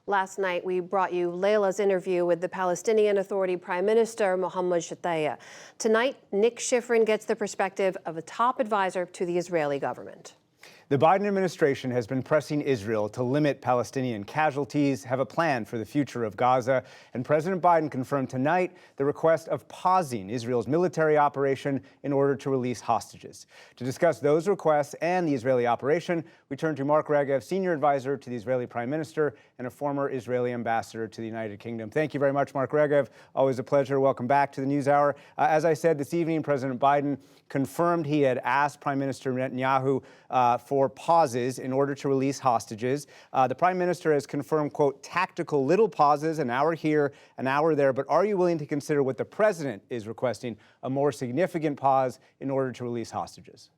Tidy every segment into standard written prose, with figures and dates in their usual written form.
Last night, we brought you Layla's interview with the Palestinian Authority Prime Minister Mohammad Shtayyeh. Tonight, Nick Schifrin gets the perspective of a top advisor to the Israeli government. The Biden administration has been pressing Israel to limit Palestinian casualties, have a plan for the future of Gaza, and President Biden confirmed tonight the request of pausing Israel's military operation in order to release hostages. To discuss those requests and the Israeli operation, we turn to Mark Regev, senior advisor to the Israeli Prime Minister and a former Israeli ambassador to the United Kingdom. Thank you very much, Mark Regev. Always a pleasure. Welcome back to the NewsHour. As I said this evening, President Biden confirmed he had asked Prime Minister Netanyahu for pauses in order to release hostages. The Prime Minister has confirmed, quote, tactical little pauses, an hour here, an hour there. But are you willing to consider what the President is requesting, a more significant pause in order to release hostages?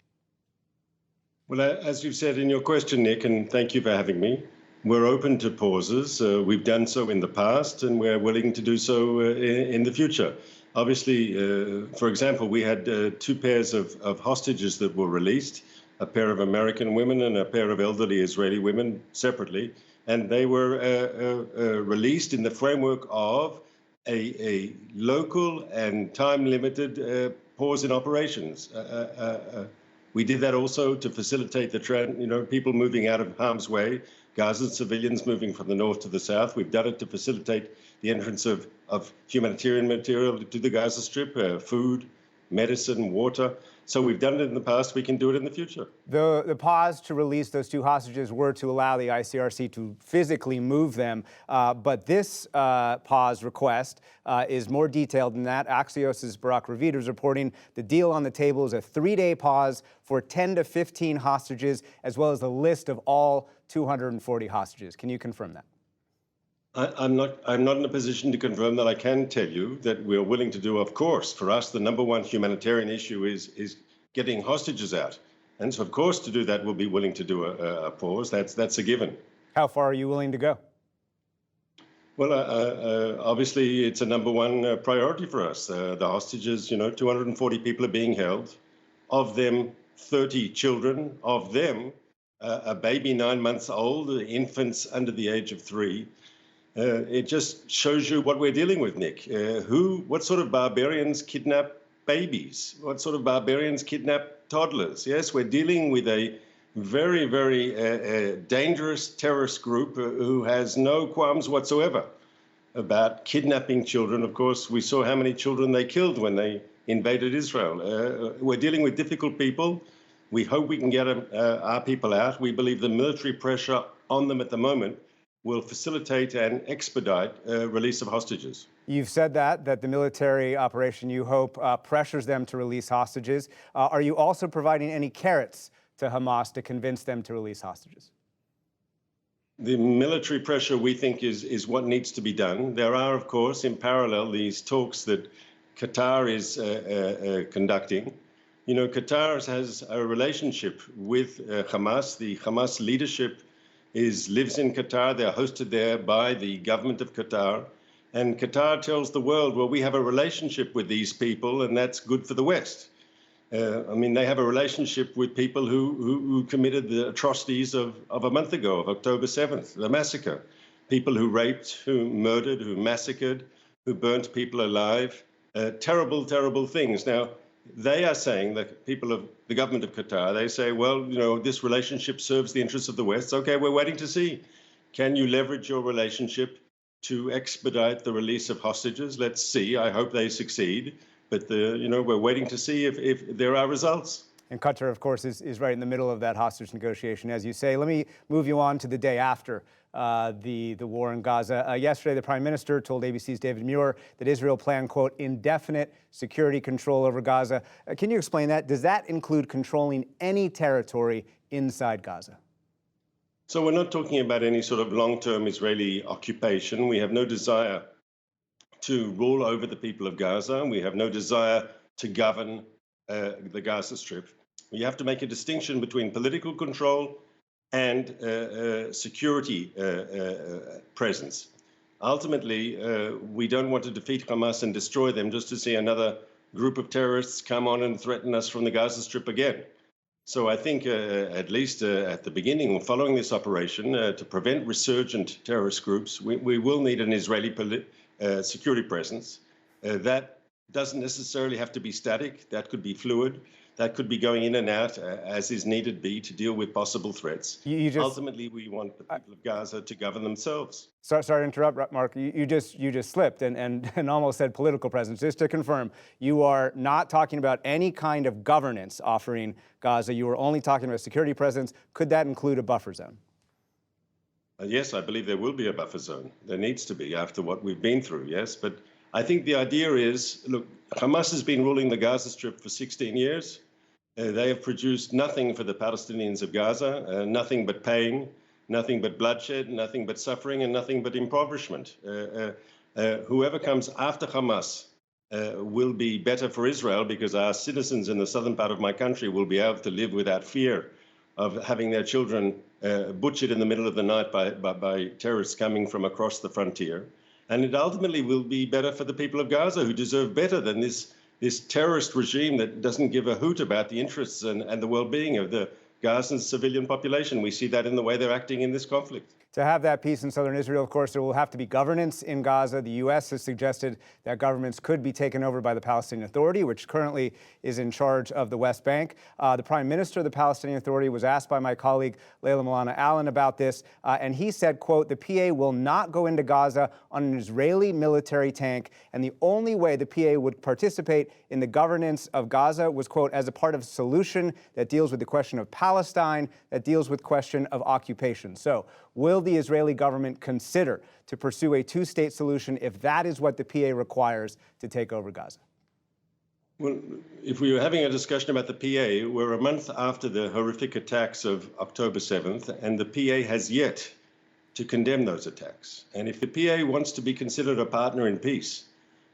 Well, as you've said in your question, Nick, and thank you for having me, we're open to pauses. We've done so in the past, and we're willing to do so in the future. Obviously, for example, we had two pairs of hostages that were released, a pair of American women and a pair of elderly Israeli women separately, and they were released in the framework of a local and time-limited pause in operations. We did that also to facilitate the people moving out of harm's way, Gazan civilians moving from the north to the south. We've done it to facilitate the entrance of humanitarian material to the Gaza Strip, food, medicine, water. So we've done it in the past. We can do it in the future. The pause to release those two hostages were to allow the ICRC to physically move them. But this pause request is more detailed than that. Axios' Barak Ravid is reporting the deal on the table is a 3-day pause for 10 to 15 hostages, as well as a list of all 240 hostages. Can you confirm that? I'm not in a position to confirm that. I can tell you that we're willing to do, of course. For us, the number one humanitarian issue is getting hostages out. And so, of course, to do that, we'll be willing to do a pause. That's a given. How far are you willing to go? Well, obviously, it's a number one priority for us. The hostages, 240 people are being held. Of them, 30 children. Of them, a baby 9 months old, infants under the age of 3. It just shows you what we're dealing with, Nick. What sort of barbarians kidnap babies? What sort of barbarians kidnap toddlers? Yes, we're dealing with a very, very dangerous terrorist group who has no qualms whatsoever about kidnapping children. Of course, we saw how many children they killed when they invaded Israel. We're dealing with difficult people. We hope we can get our people out. We believe the military pressure on them at the moment will facilitate and expedite release of hostages. You've said that the military operation, you hope, pressures them to release hostages. Are you also providing any carrots to Hamas to convince them to release hostages? The military pressure, we think, is what needs to be done. There are, of course, in parallel, these talks that Qatar is conducting. Qatar has a relationship with Hamas. The Hamas leadership lives in Qatar. They're hosted there by the government of Qatar. And Qatar tells the world, well, we have a relationship with these people, and that's good for the West. They have a relationship with people who committed the atrocities of a month ago, of October 7th, the massacre. People who raped, who murdered, who massacred, who burnt people alive. Terrible, terrible things. Now, they are saying, that people of the government of Qatar, they say, well, this relationship serves the interests of the West. Okay, we're waiting to see. Can you leverage your relationship to expedite the release of hostages? Let's see. I hope they succeed. But, we're waiting to see if there are results. And Qatar, of course, is right in the middle of that hostage negotiation, as you say. Let me move you on to the day after the war in Gaza. Yesterday, the Prime Minister told ABC's David Muir that Israel planned, quote, indefinite security control over Gaza. Can you explain that? Does that include controlling any territory inside Gaza? So we're not talking about any sort of long-term Israeli occupation. We have no desire to rule over the people of Gaza. We have no desire to govern the Gaza Strip. You have to make a distinction between political control and security presence. Ultimately, we don't want to defeat Hamas and destroy them just to see another group of terrorists come on and threaten us from the Gaza Strip again. So I think at least at the beginning or following this operation, to prevent resurgent terrorist groups, we will need an Israeli security presence. That doesn't necessarily have to be static. That could be fluid. That could be going in and out as is needed be to deal with possible threats. Ultimately, we want the people of Gaza to govern themselves. Sorry to interrupt, Mark. You just slipped and almost said political presence. Just to confirm, you are not talking about any kind of governance offering Gaza. You are only talking about security presence. Could that include a buffer zone? Yes, I believe there will be a buffer zone. There needs to be after what we've been through, yes. But I think the idea is, look, Hamas has been ruling the Gaza Strip for 16 years. They have produced nothing for the Palestinians of Gaza, nothing but pain, nothing but bloodshed, nothing but suffering, and nothing but impoverishment. Whoever comes after Hamas will be better for Israel because our citizens in the southern part of my country will be able to live without fear of having their children butchered in the middle of the night by terrorists coming from across the frontier. And it ultimately will be better for the people of Gaza, who deserve better than this terrorist regime that doesn't give a hoot about the interests and the well-being of the Gazan civilian population. We see that in the way they're acting in this conflict. To have that peace in southern Israel, of course, there will have to be governance in Gaza. The U.S. has suggested that governments could be taken over by the Palestinian Authority, which currently is in charge of the West Bank. The Prime Minister of the Palestinian Authority was asked by my colleague Leila Milana Allen about this, and he said, quote, "The PA will not go into Gaza on an Israeli military tank, and the only way the PA would participate in the governance of Gaza was, quote, as a part of a solution that deals with the question of Palestine, that deals with question of occupation." So will the Israeli government consider to pursue a two-state solution if that is what the PA requires to take over Gaza? Well, if we were having a discussion about the PA, we're a month after the horrific attacks of October 7th, and the PA has yet to condemn those attacks. And if the PA wants to be considered a partner in peace,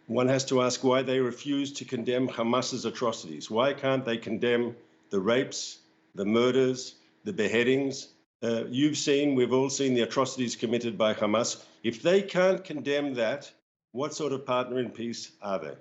one has to ask why they refuse to condemn Hamas's atrocities. Why can't they condemn the rapes, the murders, the beheadings? We've all seen the atrocities committed by Hamas. If they can't condemn that, what sort of partner in peace are they?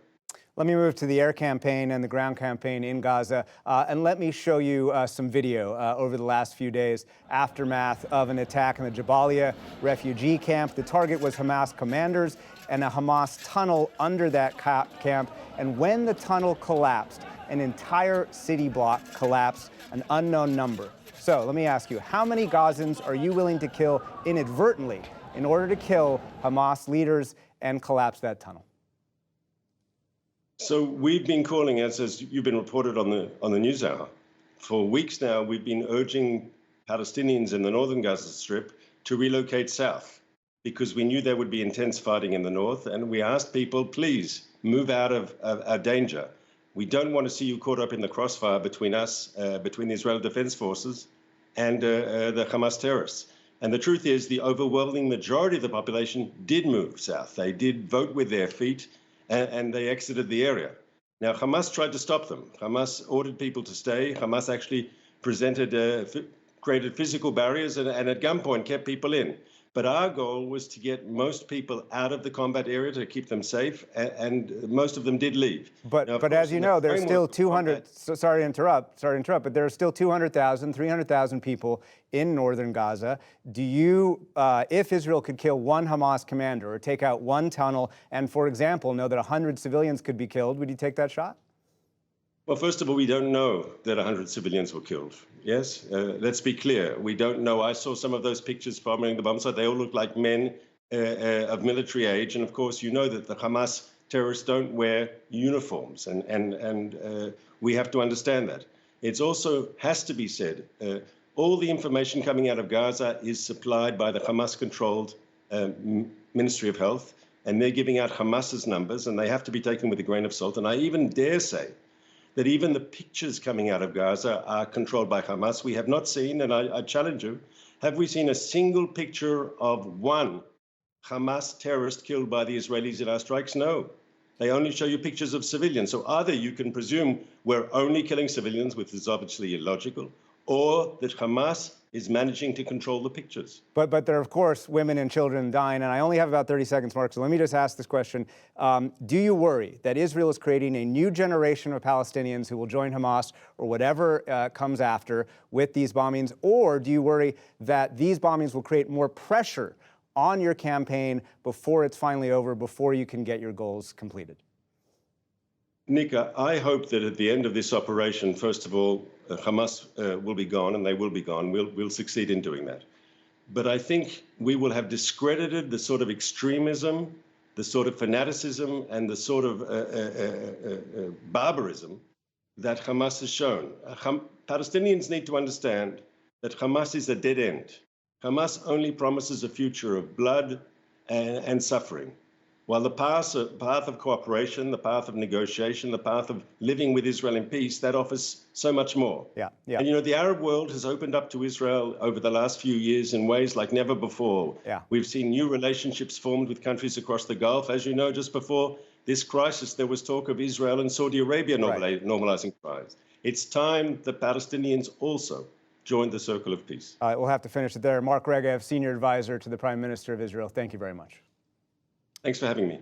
Let me move to the air campaign and the ground campaign in Gaza, and let me show you some video over the last few days, aftermath of an attack in the Jabalia refugee camp. The target was Hamas commanders and a Hamas tunnel under that camp, and when the tunnel collapsed, an entire city block collapsed, an unknown number. So let me ask you, how many Gazans are you willing to kill inadvertently in order to kill Hamas leaders and collapse that tunnel? So we've been calling, as you've been reported on the NewsHour, for weeks now. We've been urging Palestinians in the northern Gaza Strip to relocate south because we knew there would be intense fighting in the north, and we asked people, please move out of our danger. We don't want to see you caught up in the crossfire between us, between the Israeli Defense Forces and the Hamas terrorists. And the truth is, the overwhelming majority of the population did move south. They did vote with their feet, and they exited the area. Now, Hamas tried to stop them. Hamas ordered people to stay. Hamas actually created physical barriers and at gunpoint kept people in. But our goal was to get most people out of the combat area to keep them safe, and most of them did leave. But as you know, there's still 200, sorry to interrupt, but there are still 200,000, 300,000 people in northern Gaza. Do you, if Israel could kill one Hamas commander or take out one tunnel and, for example, know that 100 civilians could be killed, would you take that shot? Well, first of all, we don't know that 100 civilians were killed. Yes, let's be clear. We don't know. I saw some of those pictures following the bomb site. They all look like men of military age. And of course, you know that the Hamas terrorists don't wear uniforms. And we have to understand that. It also has to be said, all the information coming out of Gaza is supplied by the Hamas-controlled Ministry of Health. And they're giving out Hamas's numbers, and they have to be taken with a grain of salt. And I even dare say that even the pictures coming out of Gaza are controlled by Hamas. We have not seen, and I challenge you, have we seen a single picture of one Hamas terrorist killed by the Israelis in our strikes? No. They only show you pictures of civilians. So either you can presume we're only killing civilians, which is obviously illogical, or that Hamas is managing to control the pictures. But there are, of course, women and children dying, and I only have about 30 seconds, Mark, so let me just ask this question. Do you worry that Israel is creating a new generation of Palestinians who will join Hamas or whatever comes after with these bombings, or do you worry that these bombings will create more pressure on your campaign before it's finally over, before you can get your goals completed? Nika, I hope that at the end of this operation, first of all, Hamas will be gone, and they will be gone. We'll succeed in doing that. But I think we will have discredited the sort of extremism, the sort of fanaticism, and the sort of barbarism that Hamas has shown. Palestinians need to understand that Hamas is a dead end. Hamas only promises a future of blood and suffering. While the path of cooperation, the path of negotiation, the path of living with Israel in peace, that offers so much more. Yeah. And, the Arab world has opened up to Israel over the last few years in ways like never before. Yeah. We've seen new relationships formed with countries across the Gulf. As you know, just before this crisis, there was talk of Israel and Saudi Arabia normalizing ties. It's time that Palestinians also join the circle of peace. All right, we'll have to finish it there. Mark Regev, Senior Advisor to the Prime Minister of Israel, thank you very much. Thanks for having me.